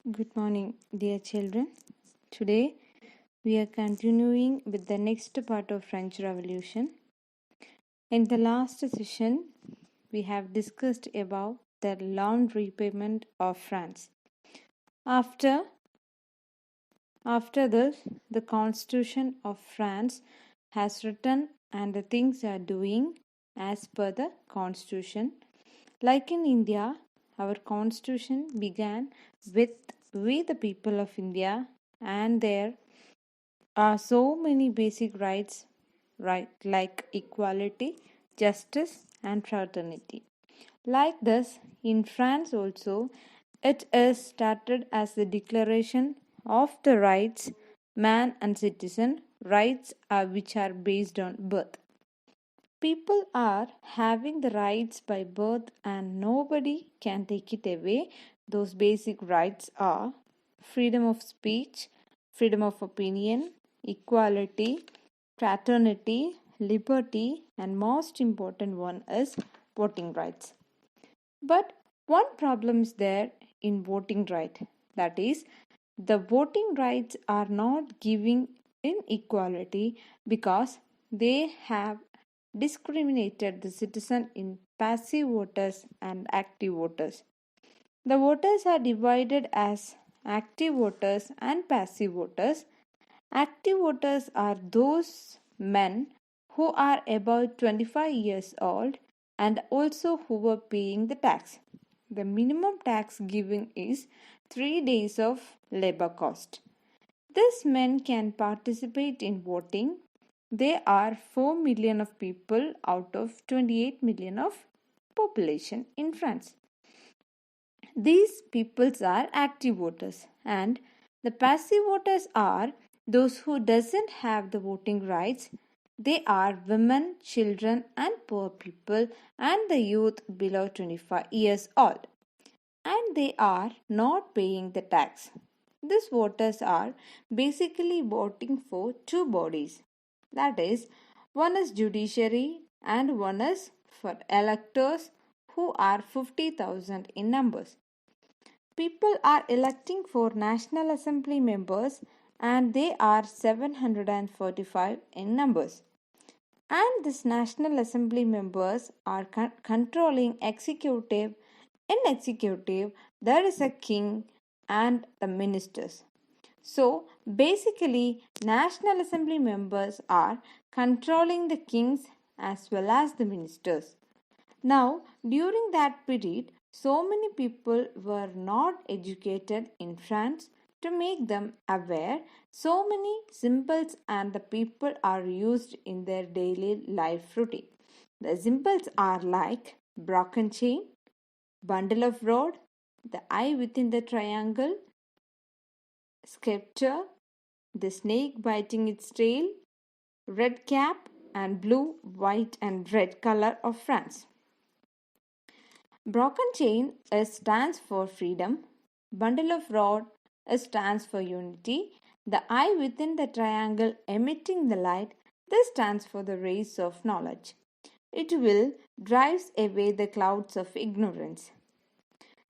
Good morning, dear children. Today we are continuing with the next part of French Revolution. In the last session, we have discussed about the loan repayment of France. After this, the Constitution of France has written and the things are doing as per the Constitution. Like in India, our Constitution began with "We the people of India," and there are so many basic rights, right, like equality, justice, and fraternity. Like this, in France also, it is started as the Declaration of the Rights, Man and Citizen, rights which are based on birth. People are having the rights by birth and nobody can take it away. Those basic rights are freedom of speech, freedom of opinion, equality, fraternity, liberty, and most important one is voting rights. But one problem is there in voting right. That is, the voting rights are not giving inequality because they have discriminated the citizen in passive voters and active voters. The voters are divided as active voters and passive voters. Active voters are those men who are about 25 years old and also who were paying the tax. The minimum tax given is 3 days of labor cost. These men can participate in voting. There are 4 million of people out of 28 million of population in France. These peoples are active voters and the passive voters are those who doesn't have the voting rights. They are women, children and poor people and the youth below 25 years old, and they are not paying the tax. These voters are basically voting for two bodies. That is, one is judiciary and one is for electors who are 50,000 in numbers. People are electing for National Assembly members and they are 745 in numbers. And these National Assembly members are controlling executive. In executive, there is a king and the ministers. So basically, National Assembly members are controlling the kings as well as the ministers. Now, during that period, so many people were not educated in France to make them aware. So many symbols and the people are used in their daily life routine. The symbols are like broken chain, bundle of road, the eye within the triangle, scepter, the snake biting its tail, red cap, and blue, white, and red color of France. Broken chain stands for freedom. Bundle of rod stands for unity. The eye within the triangle emitting the light, this stands for the rays of knowledge. It will drives away the clouds of ignorance.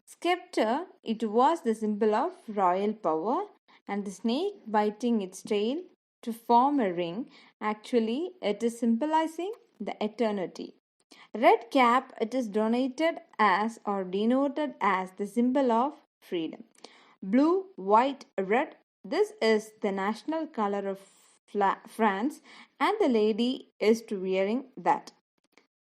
Scepter, it was the symbol of royal power, and the snake biting its tail to form a ring. Actually, it is symbolizing the eternity. Red cap, it is donated as or denoted as the symbol of freedom. Blue, white, red, this is the national color of France, and the lady is wearing that.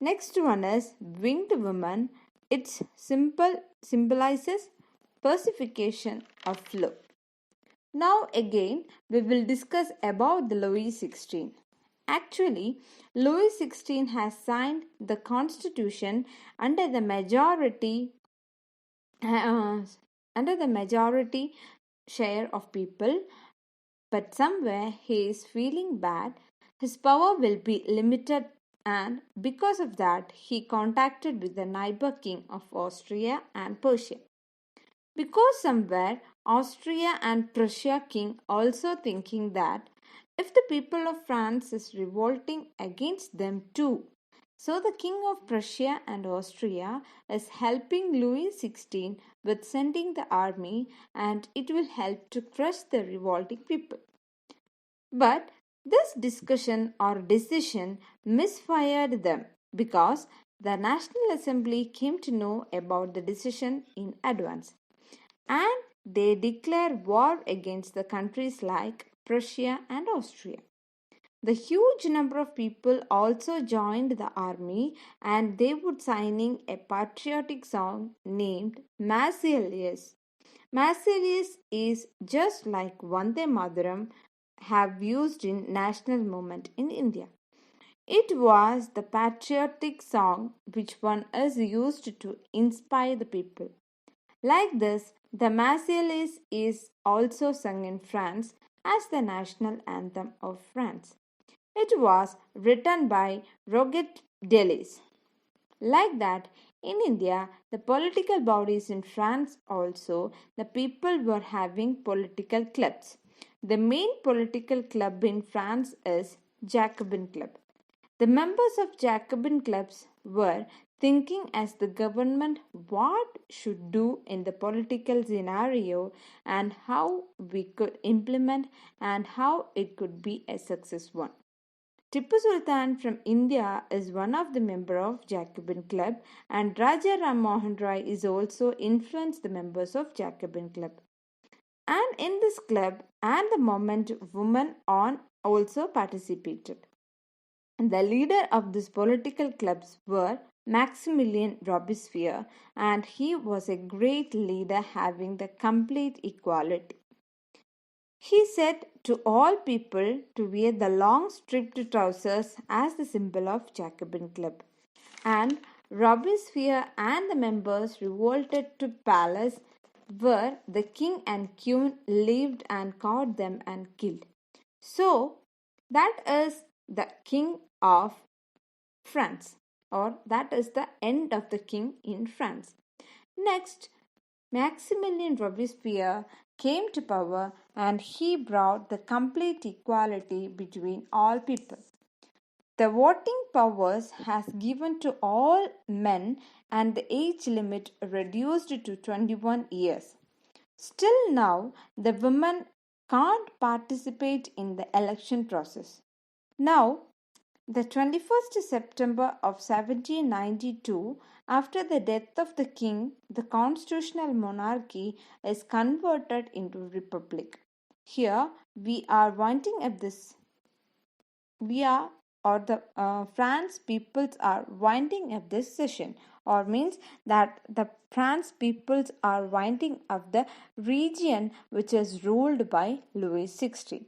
Next one is winged woman. Its symbol symbolizes personification of love. Now again we will discuss about the Louis XVI. Actually, Louis XVI has signed the constitution under the majority share of people, but somewhere he is feeling bad. His power will be limited, and because of that he contacted with the neighbor king of Austria and Prussia. Because somewhere Austria and Prussia king also thinking that if the people of France is revolting against them too, So the king of Prussia and Austria is helping Louis XVI with sending the army, and it will help to crush the revolting people. But this discussion or decision misfired them because the National Assembly came to know about the decision in advance, and they declared war against the countries like Prussia and Austria. The huge number of people also joined the army, and they would signing a patriotic song named Marseillaise. Marseillaise is just like Vande Mataram have used in national movement in India. It was the patriotic song which one is used to inspire the people. Like this, the Marseillaise is also sung in France as the national anthem of France. It was written by Roger Delis. Like that, in India, the political bodies in France also, the people were having political clubs. The main political club in France is Jacobin Club. The members of Jacobin clubs were thinking as the government what should do in the political scenario and how we could implement and how it could be a success one. Tipu Sultan from India is one of the member of Jacobin club, and Raja Ram Mohan Rai is also influenced the members of Jacobin club. And in this club and the moment women on also participated. The leader of these political clubs were Maximilian Robespierre, and he was a great leader having the complete equality. He said to all people to wear the long striped trousers as the symbol of Jacobin club. And Robespierre and the members revolted to palace where the king and queen lived and caught them and killed. So that is the king of France, or that is the end of the king in France. Next, Maximilian Robespierre came to power, and he brought the complete equality between all people. The voting powers has given to all men, and the age limit reduced to 21 years. Still now the women can't participate in the election process. Now the 21st September of 1792, after the death of the king, the constitutional monarchy is converted into republic. Here we are winding up this. We are or the France peoples are winding up this session, or means that the France peoples are winding up the region which is ruled by Louis XVI.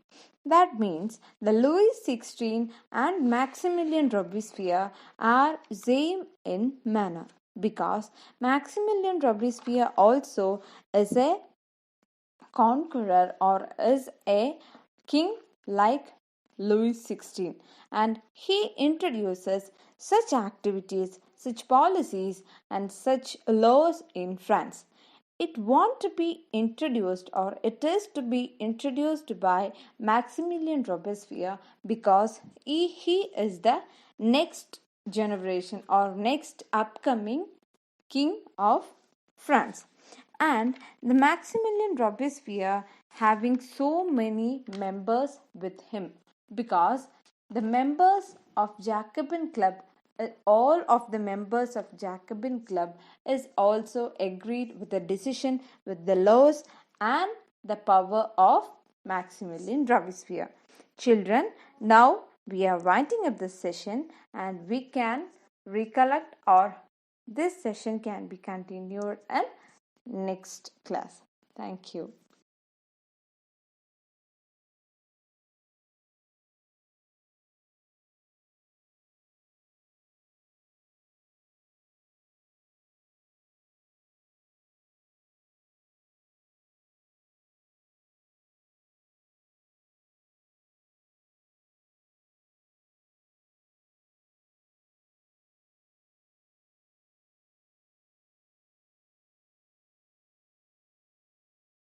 That means the Louis XVI and Maximilian Robespierre are same in manner, because Maximilian Robespierre also is a conqueror or is a king like Louis XVI, and he introduces such activities, such policies, and such laws in France. It want to be introduced, or it is to be introduced by Maximilian Robespierre, because he is the next generation or next upcoming king of France. And the Maximilian Robespierre having so many members with him, because the members of Jacobin club, all of the members of Jacobin club is also agreed with the decision, with the laws and the power of Maximilian Robespierre. Children, now we are winding up this session, and we can recollect, or this session can be continued in next class. Thank you.